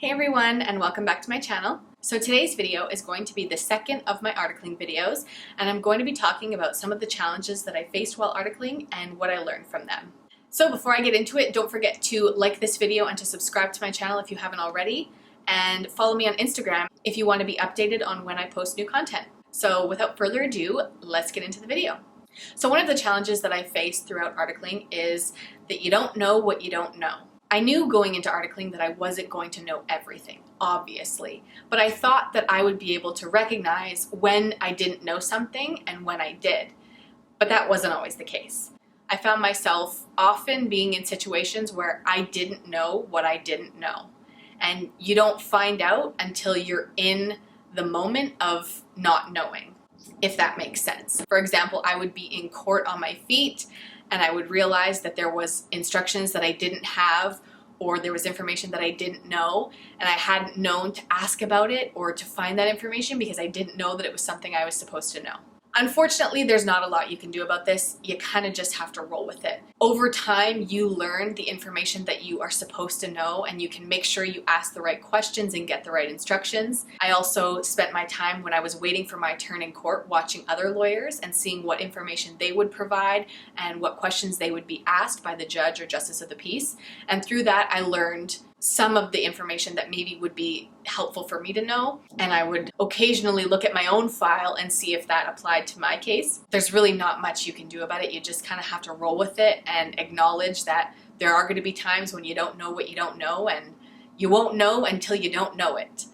Hey everyone, and welcome back to my channel. So today's video is going to be the second of my articling videos, and I'm going to be talking about some of the challenges that I faced while articling and what I learned from them. So before I get into it, don't forget to like this video and to subscribe to my channel if you haven't already, and follow me on Instagram if you want to be updated on when I post new content. So without further ado, let's get into the video. So one of the challenges that I faced throughout articling is that you don't know what you don't know. I knew going into articling that I wasn't going to know everything, obviously, but I thought that I would be able to recognize when I didn't know something and when I did, but that wasn't always the case. I found myself often being in situations where I didn't know what I didn't know, and you don't find out until you're in the moment of not knowing, if that makes sense. For example, I would be in court on my feet and I would realize that there was instructions that I didn't have, or there was information that I didn't know, and I hadn't known to ask about it or to find that information because I didn't know that it was something I was supposed to know. Unfortunately, there's not a lot you can do about this. You kind of just have to roll with it. Over time, you learn the information that you are supposed to know, and you can make sure you ask the right questions and get the right instructions. I also spent my time when I was waiting for my turn in court watching other lawyers and seeing what information they would provide and what questions they would be asked by the judge or justice of the peace. And through that, I learned some of the information that maybe would be helpful for me to know, and I would occasionally look at my own file and see if that applied to my case. There's really not much you can do about it. You just kind of have to roll with it and acknowledge that there are going to be times when you don't know what you don't know, and you won't know until you don't know it.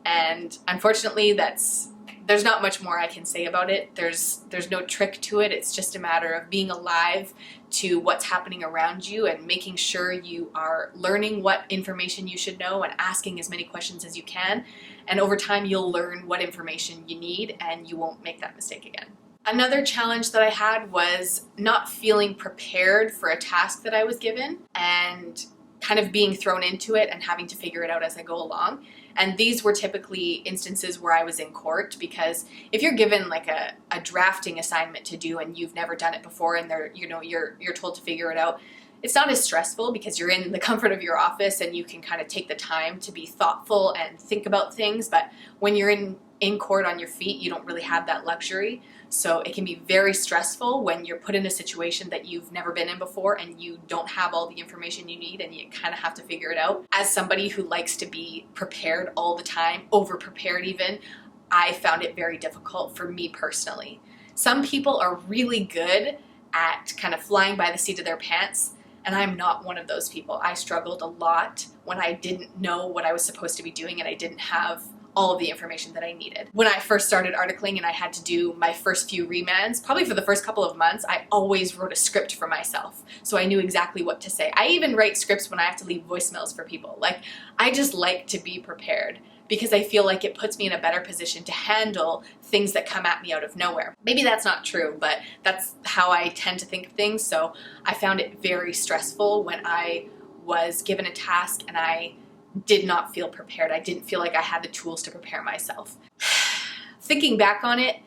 And unfortunately, there's not much more I can say about it. There's no trick to it. It's just a matter of being alive to what's happening around you and making sure you are learning what information you should know and asking as many questions as you can. And over time, you'll learn what information you need and you won't make that mistake again. Another challenge that I had was not feeling prepared for a task that I was given and kind of being thrown into it and having to figure it out as I go along. And these were typically instances where I was in court, because if you're given like a drafting assignment to do and you've never done it before and you're told to figure it out, it's not as stressful because you're in the comfort of your office and you can kind of take the time to be thoughtful and think about things. But when you're in court on your feet, you don't really have that luxury. So it can be very stressful when you're put in a situation that you've never been in before and you don't have all the information you need and you kind of have to figure it out. As somebody who likes to be prepared all the time, over-prepared even, I found it very difficult for me personally. Some people are really good at kind of flying by the seat of their pants, and I'm not one of those people. I struggled a lot when I didn't know what I was supposed to be doing and I didn't have all of the information that I needed. When I first started articling and I had to do my first few remands, probably for the first couple of months, I always wrote a script for myself. So I knew exactly what to say. I even write scripts when I have to leave voicemails for people. Like, I just like to be prepared because I feel like it puts me in a better position to handle things that come at me out of nowhere. Maybe that's not true, but that's how I tend to think of things. So I found it very stressful when I was given a task and I did not feel prepared. I didn't feel like I had the tools to prepare myself. Thinking back on it,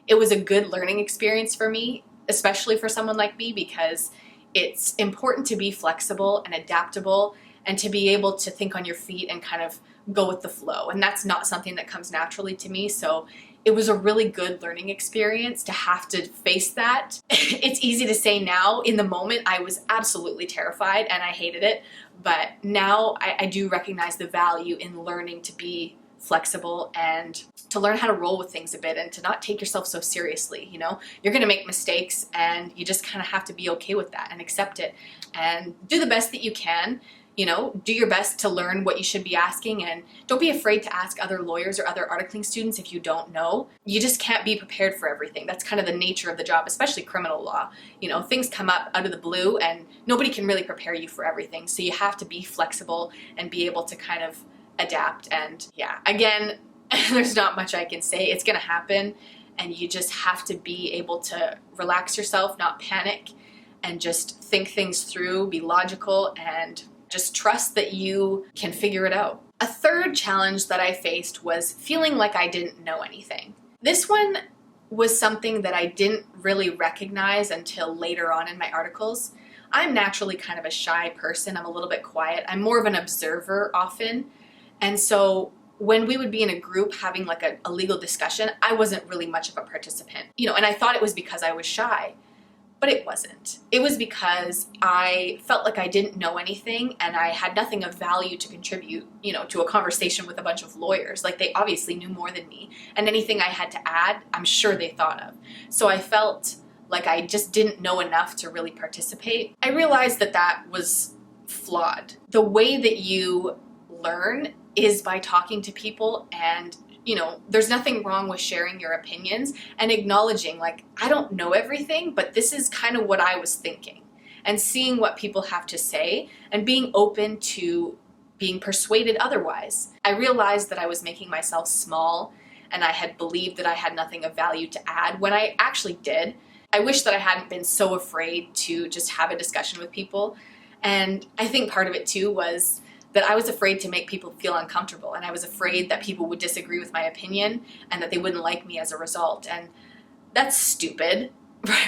it was a good learning experience for me, especially for someone like me, because it's important to be flexible and adaptable and to be able to think on your feet and kind of go with the flow. And that's not something that comes naturally to me. So it was a really good learning experience to have to face that. It's easy to say now. In the moment, I was absolutely terrified and I hated it. But now I do recognize the value in learning to be flexible and to learn how to roll with things a bit and to not take yourself so seriously. You know, you're going to make mistakes and you just kind of have to be okay with that and accept it and do the best that you can. You know, do your best to learn what you should be asking, and don't be afraid to ask other lawyers or other articling students if you don't know. You just can't be prepared for everything. That's kind of the nature of the job, especially criminal law. You know, things come up out of the blue and nobody can really prepare you for everything. So you have to be flexible and be able to kind of adapt. And yeah, again, there's not much I can say. It's going to happen, and you just have to be able to relax yourself, not panic, and just think things through, be logical, and just trust that you can figure it out. A third challenge that I faced was feeling like I didn't know anything. This one was something that I didn't really recognize until later on in my articles. I'm naturally kind of a shy person. I'm a little bit quiet. I'm more of an observer often. And so when we would be in a group having like a legal discussion, I wasn't really much of a participant, and I thought it was because I was shy, but it wasn't. It was because I felt like I didn't know anything and I had nothing of value to contribute, to a conversation with a bunch of lawyers. Like, they obviously knew more than me, and anything I had to add, I'm sure they thought of. So I felt like I just didn't know enough to really participate. I realized that that was flawed. The way that you learn is by talking to people, and there's nothing wrong with sharing your opinions and acknowledging, like, I don't know everything, but this is kind of what I was thinking, and seeing what people have to say and being open to being persuaded otherwise. I realized that I was making myself small, and I had believed that I had nothing of value to add when I actually did. I wish that I hadn't been so afraid to just have a discussion with people. And I think part of it too was that I was afraid to make people feel uncomfortable, and I was afraid that people would disagree with my opinion and that they wouldn't like me as a result. And that's stupid,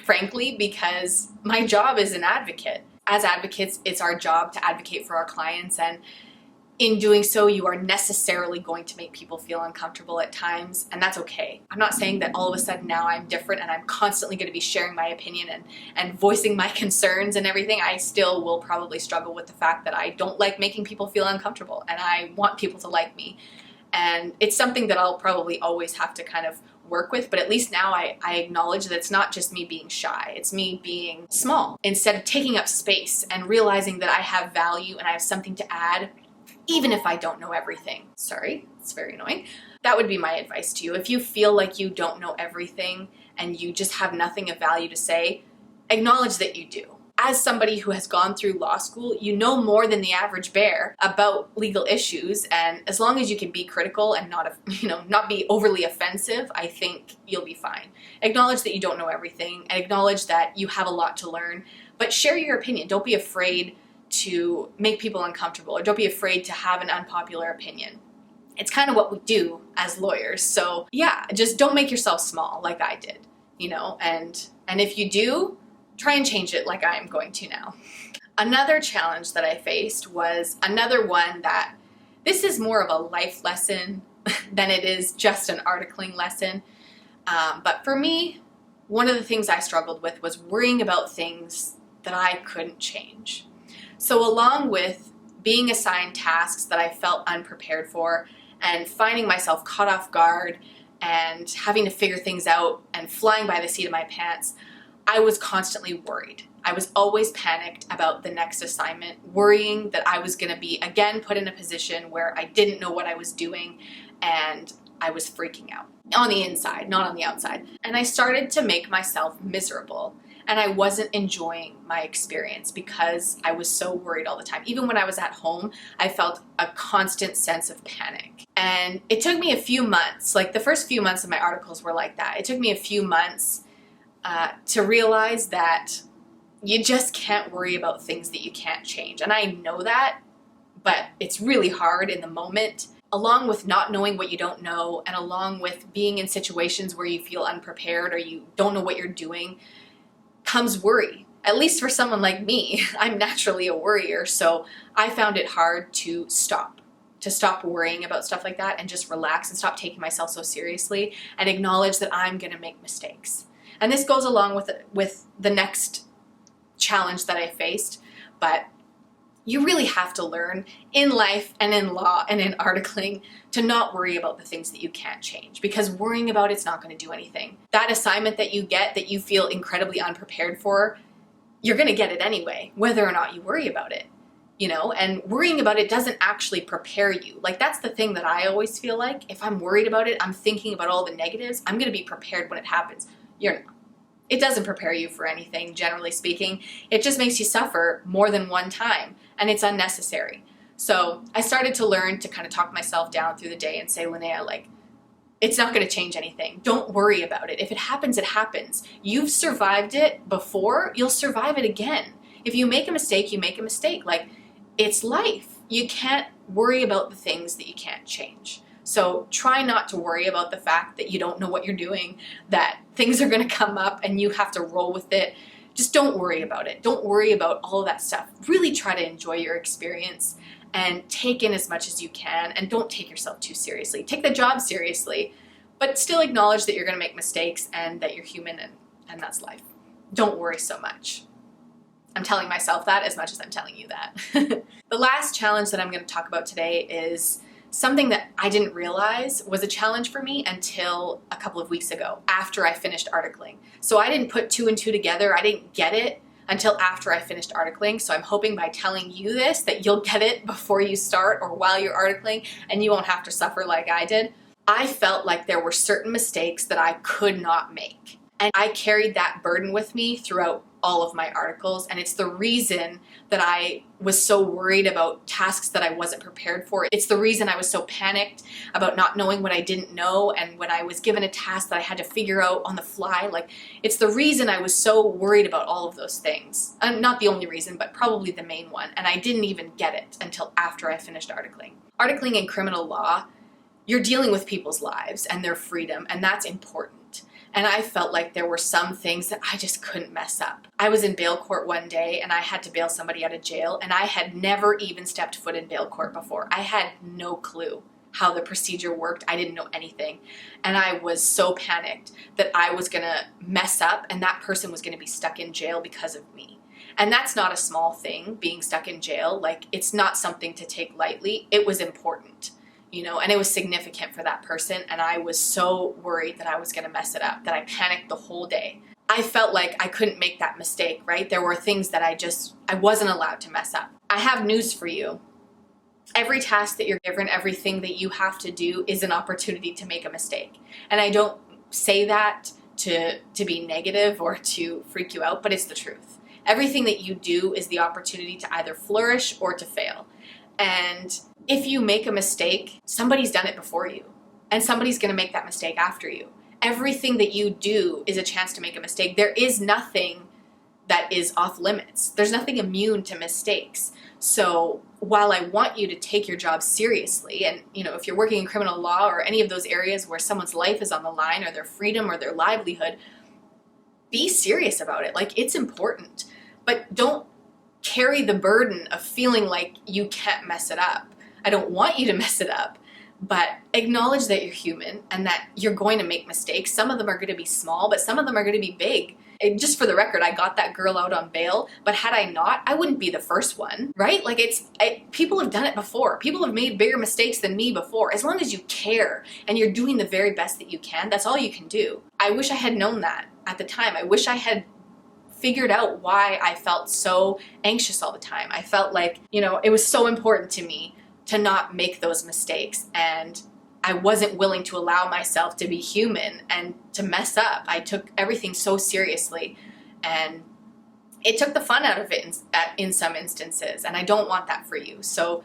frankly, because my job is an advocate. As advocates, it's our job to advocate for our clients, and in doing so, you are necessarily going to make people feel uncomfortable at times, and that's okay. I'm not saying that all of a sudden now I'm different and I'm constantly going to be sharing my opinion and voicing my concerns and everything. I still will probably struggle with the fact that I don't like making people feel uncomfortable, and I want people to like me. And it's something that I'll probably always have to kind of work with, but at least now I acknowledge that it's not just me being shy, it's me being small. Instead of taking up space and realizing that I have value and I have something to add, even if I don't know everything. Sorry, it's very annoying. That would be my advice to you. If you feel like you don't know everything and you just have nothing of value to say, acknowledge that you do. As somebody who has gone through law school, you know more than the average bear about legal issues, and as long as you can be critical and not be overly offensive, I think you'll be fine. Acknowledge that you don't know everything, and acknowledge that you have a lot to learn, but share your opinion. Don't be afraid to make people uncomfortable, or don't be afraid to have an unpopular opinion. It's kind of what we do as lawyers. So yeah, just don't make yourself small like I did, and if you do, try and change it like I am going to now. Another challenge that I faced was another one that this is more of a life lesson than it is just an articling lesson. But for me, one of the things I struggled with was worrying about things that I couldn't change. So along with being assigned tasks that I felt unprepared for, and finding myself caught off guard and having to figure things out and flying by the seat of my pants, I was constantly worried. I was always panicked about the next assignment, worrying that I was going to be again put in a position where I didn't know what I was doing, and I was freaking out. On the inside, not on the outside. And I started to make myself miserable. And I wasn't enjoying my experience because I was so worried all the time. Even when I was at home, I felt a constant sense of panic. And it took me a few months, like the first few months of my articles were like that. It took me a few months to realize that you just can't worry about things that you can't change. And I know that, but it's really hard in the moment. Along with not knowing what you don't know, and along with being in situations where you feel unprepared or you don't know what you're doing, comes worry. At least for someone like me, I'm naturally a worrier, so I found it hard to stop worrying about stuff like that and just relax and stop taking myself so seriously and acknowledge that I'm going to make mistakes. And this goes along with the next challenge that I faced, but you really have to learn in life and in law and in articling to not worry about the things that you can't change, because worrying about it's not going to do anything. That assignment that you get that you feel incredibly unprepared for, you're going to get it anyway, whether or not you worry about it, and worrying about it doesn't actually prepare you. Like, that's the thing that I always feel like. If I'm worried about it, I'm thinking about all the negatives, I'm going to be prepared when it happens. You're not. It doesn't prepare you for anything, generally speaking. It just makes you suffer more than one time, and it's unnecessary. So I started to learn to kind of talk myself down through the day and say, Linnea, like, it's not going to change anything. Don't worry about it. If it happens, it happens. You've survived it before, you'll survive it again. If you make a mistake, you make a mistake. Like, it's life. You can't worry about the things that you can't change. So try not to worry about the fact that you don't know what you're doing, that things are going to come up and you have to roll with it. Just don't worry about it. Don't worry about all of that stuff. Really try to enjoy your experience and take in as much as you can, and don't take yourself too seriously. Take the job seriously, but still acknowledge that you're going to make mistakes and that you're human, and that's life. Don't worry so much. I'm telling myself that as much as I'm telling you that. The last challenge that I'm going to talk about today is something that I didn't realize was a challenge for me until a couple of weeks ago after I finished articling. So I didn't put 2 and 2 together. I didn't get it until after I finished articling. So I'm hoping by telling you this that you'll get it before you start or while you're articling, and you won't have to suffer like I did. I felt like there were certain mistakes that I could not make. And I carried that burden with me throughout all of my articles, and it's the reason that I was so worried about tasks that I wasn't prepared for. It's the reason I was so panicked about not knowing what I didn't know, and when I was given a task that I had to figure out on the fly. Like, it's the reason I was so worried about all of those things. And not the only reason, but probably the main one, and I didn't even get it until after I finished articling. Articling in criminal law, you're dealing with people's lives and their freedom, and that's important. And I felt like there were some things that I just couldn't mess up. I was in bail court one day and I had to bail somebody out of jail, and I had never even stepped foot in bail court before. I had no clue how the procedure worked. I didn't know anything. And I was so panicked that I was gonna mess up and that person was gonna be stuck in jail because of me. And that's not a small thing, being stuck in jail. Like, it's not something to take lightly. It was important. And it was significant for that person, and I was so worried that I was going to mess it up that I panicked the whole day. I felt like I couldn't make that mistake, right? There were things that I wasn't allowed to mess up. I have news for you. Every task that you're given, everything that you have to do is an opportunity to make a mistake. And I don't say that to be negative or to freak you out, but it's the truth. Everything that you do is the opportunity to either flourish or to fail. And if you make a mistake, somebody's done it before you, and somebody's going to make that mistake after you. Everything that you do is a chance to make a mistake. There is nothing that is off limits. There's nothing immune to mistakes. So while I want you to take your job seriously, and if you're working in criminal law or any of those areas where someone's life is on the line, or their freedom or their livelihood, be serious about it. Like, it's important, but don't carry the burden of feeling like you can't mess it up. I don't want you to mess it up, but acknowledge that you're human and that you're going to make mistakes. Some of them are going to be small, but some of them are going to be big. And just for the record, I got that girl out on bail, but had I not, I wouldn't be the first one, right? Like, people have done it before. People have made bigger mistakes than me before. As long as you care and you're doing the very best that you can, that's all you can do. I wish I had known that at the time. I wish I had figured out why I felt so anxious all the time. I felt like, it was so important to me to not make those mistakes, and I wasn't willing to allow myself to be human and to mess up. I took everything so seriously, and it took the fun out of it in some instances, and I don't want that for you. So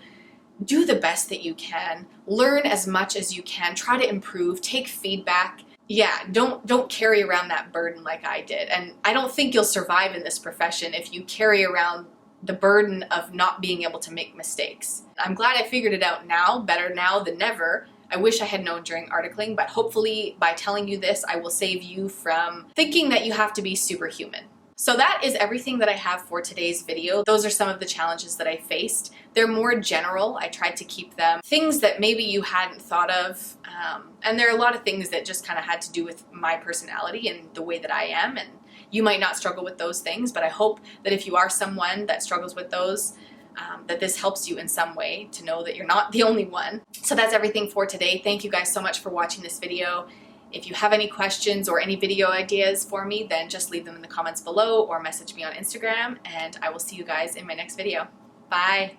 do the best that you can, learn as much as you can, try to improve, take feedback. Yeah, don't carry around that burden like I did. And I don't think you'll survive in this profession if you carry around the burden of not being able to make mistakes. I'm glad I figured it out now, better now than never. I wish I had known during articling, but hopefully by telling you this, I will save you from thinking that you have to be superhuman. So that is everything that I have for today's video. Those are some of the challenges that I faced. They're more general. I tried to keep them things that maybe you hadn't thought of. And there are a lot of things that just kind of had to do with my personality and the way that I am. And you might not struggle with those things, but I hope that if you are someone that struggles with those, that this helps you in some way to know that you're not the only one. So that's everything for today. Thank you guys so much for watching this video. If you have any questions or any video ideas for me, then just leave them in the comments below or message me on Instagram, and I will see you guys in my next video. Bye.